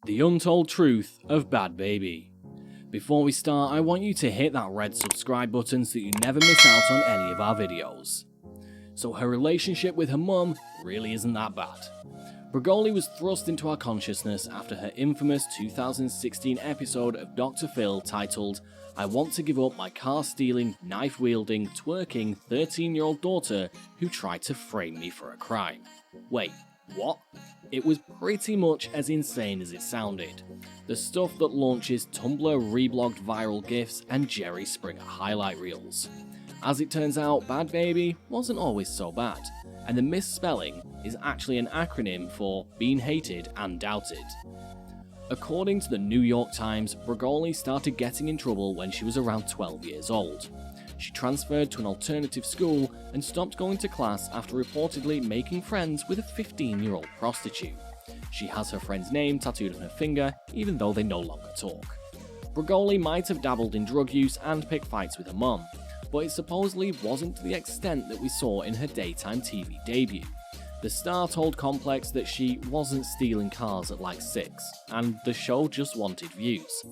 The Untold Truth of Bhad Bhabie. Before we start, I want you to hit that red subscribe button so you never miss out on any of our videos. So her relationship with her mum really isn't that bad. Bregoli was thrust into our consciousness after her infamous 2016 episode of Dr. Phil titled, "I want to give up my car-stealing, knife-wielding, twerking 13-year-old daughter who tried to frame me for a crime." Wait, what? It was pretty much as insane as it sounded. The stuff that launches Tumblr reblogged viral GIFs and Jerry Springer highlight reels. As it turns out, Bhad Bhabie wasn't always so bad, and the misspelling is actually an acronym for being hated and doubted. According to the New York Times, Bregoli started getting in trouble when she was around 12 years old. She transferred to an alternative school and stopped going to class after reportedly making friends with a 15-year-old prostitute. She has her friend's name tattooed on her finger, even though they no longer talk. Bregoli might have dabbled in drug use and picked fights with her mum, but it supposedly wasn't to the extent that we saw in her daytime TV debut. The star told Complex that she wasn't stealing cars at like 6, and the show just wanted views.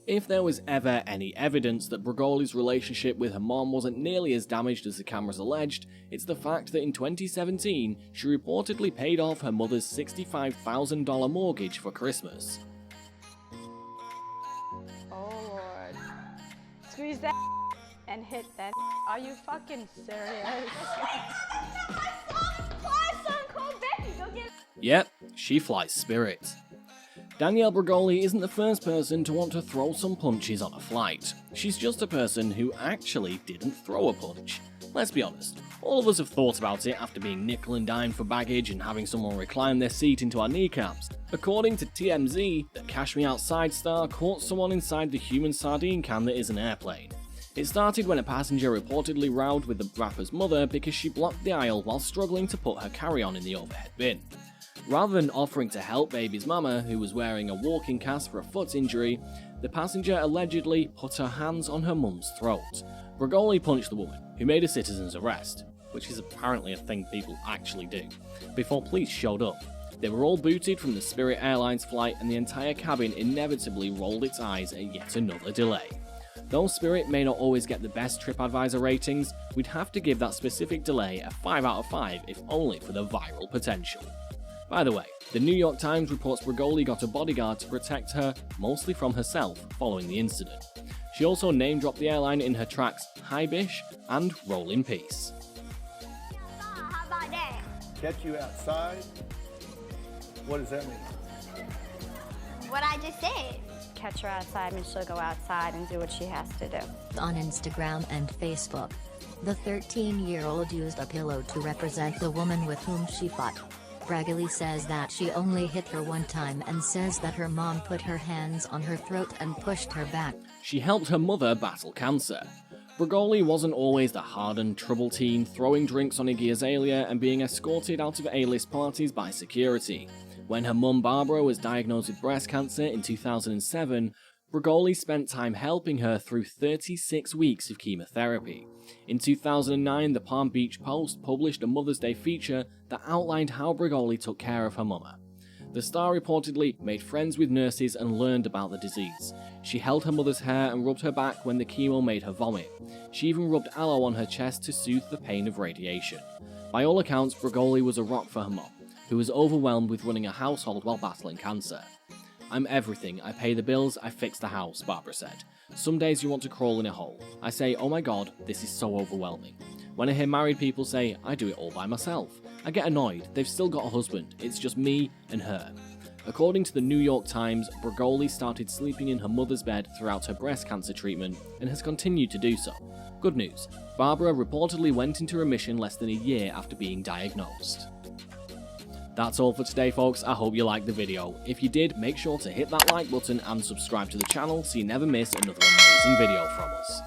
If there was ever any evidence that Bregoli's relationship with her mom wasn't nearly as damaged as the cameras alleged, it's the fact that in 2017, she reportedly paid off her mother's $65,000 mortgage for Christmas. Oh lord. Squeeze that and hit that. Are you fucking serious? Yep, she flies Spirit. Danielle Bregoli isn't the first person to want to throw some punches on a flight. She's just a person who actually didn't throw a punch. Let's be honest, all of us have thought about it after being nickel and dimed for baggage and having someone recline their seat into our kneecaps. According to TMZ, the Cash Me Outside star caught someone inside the human sardine can that is an airplane. It started when a passenger reportedly rowed with the rapper's mother because she blocked the aisle while struggling to put her carry-on in the overhead bin. Rather than offering to help Baby's mama, who was wearing a walking cast for a foot injury, the passenger allegedly put her hands on her mum's throat. Bregoli punched the woman, who made a citizen's arrest, which is apparently a thing people actually do, before police showed up. They were all booted from the Spirit Airlines flight, and the entire cabin inevitably rolled its eyes at yet another delay. Though Spirit may not always get the best TripAdvisor ratings, we'd have to give that specific delay a 5 out of 5 if only for the viral potential. By the way, the New York Times reports Bregoli got a bodyguard to protect her, mostly from herself, following the incident. She also name-dropped the airline in her tracks Hi Bish and Roll in Peace. How about that? Get you outside? What does that mean? What I just said. Catch her outside and she'll go outside and do what she has to do. On Instagram and Facebook, the 13-year-old used a pillow to represent the woman with whom she fought. Bregoli says that she only hit her one time and says that her mom put her hands on her throat and pushed her back. She helped her mother battle cancer. Bregoli wasn't always the hardened trouble teen, throwing drinks on Iggy Azalea and being escorted out of A-list parties by security. When her mum Barbara was diagnosed with breast cancer in 2007, Bregoli spent time helping her through 36 weeks of chemotherapy. In 2009, the Palm Beach Post published a Mother's Day feature that outlined how Bregoli took care of her mama. The star reportedly made friends with nurses and learned about the disease. She held her mother's hair and rubbed her back when the chemo made her vomit. She even rubbed aloe on her chest to soothe the pain of radiation. By all accounts, Bregoli was a rock for her mom, who was overwhelmed with running a household while battling cancer. "I'm everything. I pay the bills, I fix the house," Barbara said. "Some days you want to crawl in a hole. I say, oh my god, this is so overwhelming. When I hear married people say, I do it all by myself, I get annoyed. They've still got a husband. It's just me and her." According to the New York Times, Bregoli started sleeping in her mother's bed throughout her breast cancer treatment and has continued to do so. Good news, Barbara reportedly went into remission less than a year after being diagnosed. That's all for today, folks. I hope you liked the video. If you did, make sure to hit that like button and subscribe to the channel so you never miss another amazing video from us.